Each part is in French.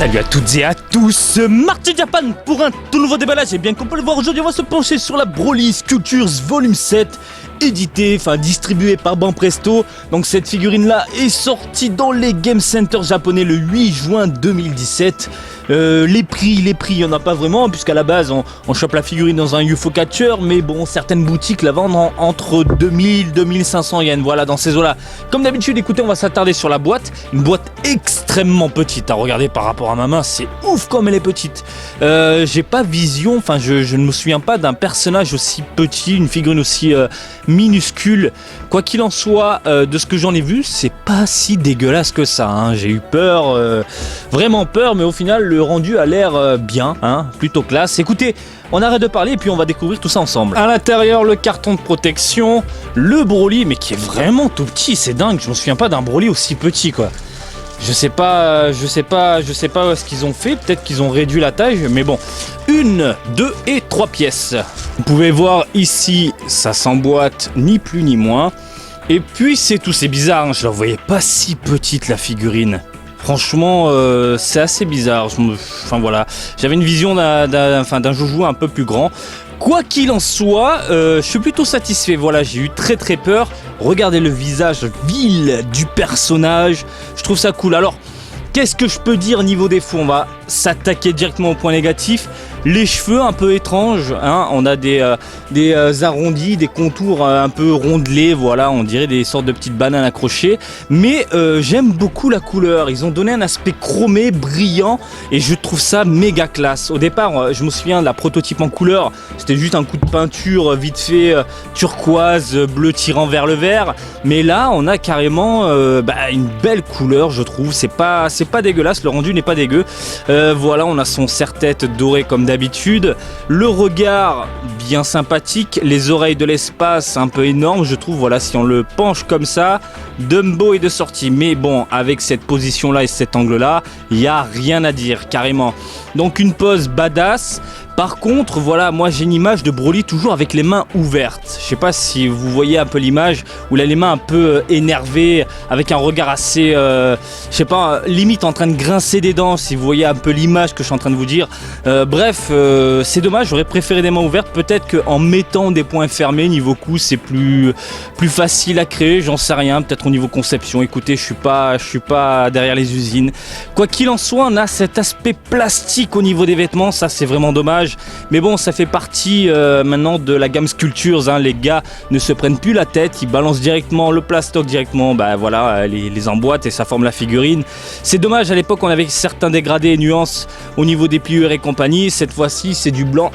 Salut à toutes et à tous, Marty Japan pour un tout nouveau déballage. Et bien qu'on peut le voir aujourd'hui, on va se pencher sur la Broly Sculptures Volume 7, distribué par Banpresto. Donc cette figurine là est sortie dans les Game Center japonais le 8 juin 2017. Les prix, il n'y en a pas vraiment, puisqu'à la base on chope la figurine dans un UFO Catcher, mais bon, certaines boutiques la vendent entre 2000 2500 yens, voilà, dans ces eaux-là. Comme d'habitude, écoutez, on va s'attarder sur la boîte, une boîte extrêmement petite, à regarder par rapport à ma main, c'est ouf comme elle est petite. J'ai pas vision, enfin je ne me souviens pas d'un personnage aussi petit, une figurine aussi minuscule. Quoi qu'il en soit, de ce que j'en ai vu, c'est pas si dégueulasse que ça, hein. J'ai eu peur, vraiment peur, mais au final le rendu a l'air bien, hein, plutôt classe. Écoutez, on arrête de parler et puis on va découvrir tout ça ensemble. À l'intérieur, le carton de protection, le Broly, mais qui est vraiment tout petit, c'est dingue, je me souviens pas d'un Broly aussi petit quoi. Je sais pas ce qu'ils ont fait, peut-être qu'ils ont réduit la taille, mais bon. 1, 2 et 3 pièces. Vous pouvez voir ici, ça s'emboîte ni plus ni moins. Et puis c'est tout, c'est bizarre, hein, je la voyais pas si petite la figurine. Franchement, c'est assez bizarre. Enfin voilà, j'avais une vision d'un joujou un peu plus grand. Quoi qu'il en soit, je suis plutôt satisfait. Voilà, j'ai eu très peur. Regardez le visage vil du personnage. Je trouve ça cool. Alors, qu'est-ce que je peux dire niveau défaut? On va s'attaquer directement au point négatif. Les cheveux un peu étranges, hein. On a des arrondis, des contours un peu rondelés, voilà, on dirait des sortes de petites bananes accrochées. Mais j'aime beaucoup la couleur, ils ont donné un aspect chromé, brillant, et je trouve ça méga classe. Au départ, je me souviens de la prototype en couleur, c'était juste un coup de peinture vite fait, turquoise, bleu tirant vers le vert. Mais là, on a carrément une belle couleur, je trouve. C'est pas dégueulasse, le rendu n'est pas dégueu. Voilà, on a son serre-tête doré comme d'habitude, le regard bien sympathique, les oreilles de l'espace un peu énormes, je trouve. Voilà, si on le penche comme ça, Dumbo est de sortie. Mais bon, avec cette position là et cet angle là, il n'y a rien à dire carrément. Donc une pose badass. Par contre, voilà, moi j'ai une image de Broly toujours avec les mains ouvertes. Je sais pas si vous voyez un peu l'image où il a les mains un peu énervées, avec un regard assez, je sais pas, limite en train de grincer des dents, si vous voyez un peu l'image que je suis en train de vous dire. Bref, c'est dommage, j'aurais préféré des mains ouvertes. Peut-être qu'en mettant des points fermés, niveau coup, c'est plus facile à créer, j'en sais rien. Peut-être au niveau conception, écoutez, je suis pas derrière les usines. Quoi qu'il en soit, on a cet aspect plastique au niveau des vêtements, ça c'est vraiment dommage. Mais bon, ça fait partie maintenant de la gamme Sculptures, hein. Les gars ne se prennent plus la tête, ils balancent directement le plastoc directement, voilà, les emboîtent et ça forme la figurine. C'est dommage, à l'époque on avait certains dégradés et nuances au niveau des pliures et compagnie. Cette fois-ci c'est du blanc,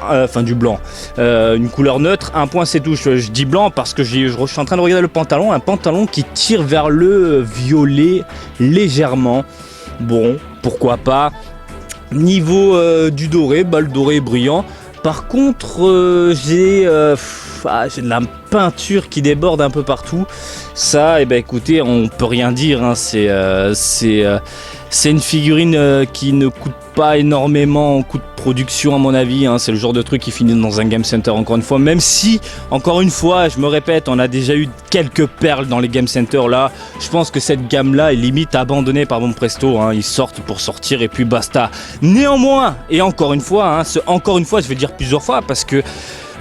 une couleur neutre. Un point c'est tout, je dis blanc parce que je suis en train de regarder le pantalon, un pantalon qui tire vers le violet légèrement. Bon, pourquoi pas. Niveau du doré, le doré est brillant. Par contre, j'ai de la peinture qui déborde un peu partout. Ça, écoutez, on peut rien dire, hein. C'est une figurine qui ne coûte pas énormément en coût de production à mon avis, hein. C'est le genre de truc qui finit dans un Game Center encore une fois, même si, encore une fois, je me répète, on a déjà eu quelques perles dans les Game Center là. Je pense que cette gamme là est limite abandonnée par Banpresto, hein. Ils sortent pour sortir et puis basta. Néanmoins, et encore une fois, je vais dire plusieurs fois parce que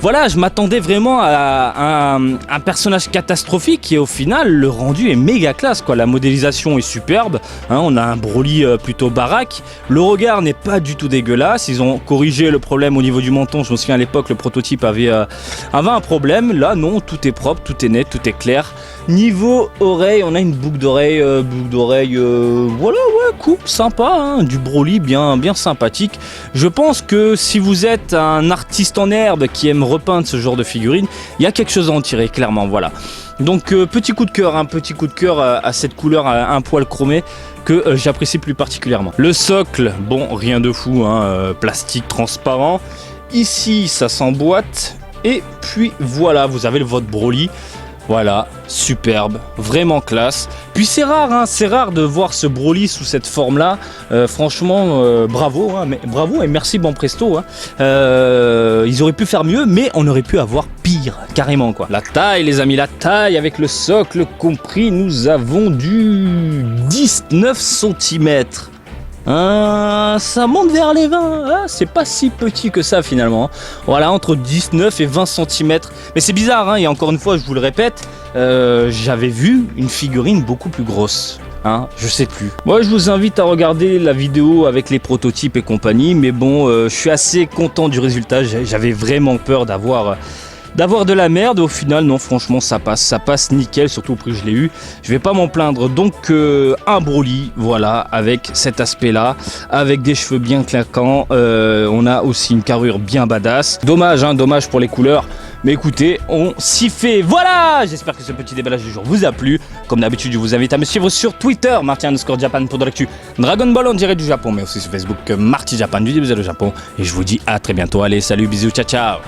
voilà, je m'attendais vraiment à un personnage catastrophique et au final le rendu est méga classe quoi. La modélisation est superbe, hein, on a un Broly plutôt baraque, le regard n'est pas du tout dégueulasse, ils ont corrigé le problème au niveau du menton. Je me souviens à l'époque le prototype avait un problème, là non, tout est propre, tout est net, tout est clair. Niveau oreille, on a une boucle d'oreille, voilà, ouais, coupe sympa, hein, du Broly bien sympathique. Je pense que si vous êtes un artiste en herbe qui aime repeindre ce genre de figurine, il y a quelque chose à en tirer, clairement, voilà. Donc petit coup de cœur à cette couleur un poil chromé que j'apprécie plus particulièrement. Le socle, bon, rien de fou, hein, plastique transparent. Ici, ça s'emboîte et puis voilà, vous avez votre Broly. Voilà, superbe, vraiment classe. Puis c'est rare, hein, c'est rare de voir ce Broly sous cette forme-là. Franchement, bravo, hein, bravo et merci Banpresto. Hein. Ils auraient pu faire mieux, mais on aurait pu avoir pire, carrément quoi. La taille, les amis, la taille avec le socle compris, nous avons du 19 cm. Ça monte vers les 20, c'est pas si petit que ça finalement. Voilà, entre 19 et 20 cm. Mais c'est bizarre, hein, et encore une fois, je vous le répète, j'avais vu une figurine beaucoup plus grosse. Je sais plus. Moi, je vous invite à regarder la vidéo avec les prototypes et compagnie, mais bon, je suis assez content du résultat. J'avais vraiment peur d'avoir de la merde. Au final, non, franchement, ça passe nickel, surtout au prix que je l'ai eu. Je vais pas m'en plaindre. Donc, un Broly, voilà, avec cet aspect-là, avec des cheveux bien claquants. On a aussi une carrure bien badass. Dommage pour les couleurs. Mais écoutez, on s'y fait. Voilà, j'espère que ce petit déballage du jour vous a plu. Comme d'habitude, je vous invite à me suivre sur Twitter, Marty_Japan pour de l'actu Dragon Ball en direct du Japon, mais aussi sur Facebook, Marty Japan du début du Japon. Et je vous dis à très bientôt. Allez, salut, bisous, ciao, ciao.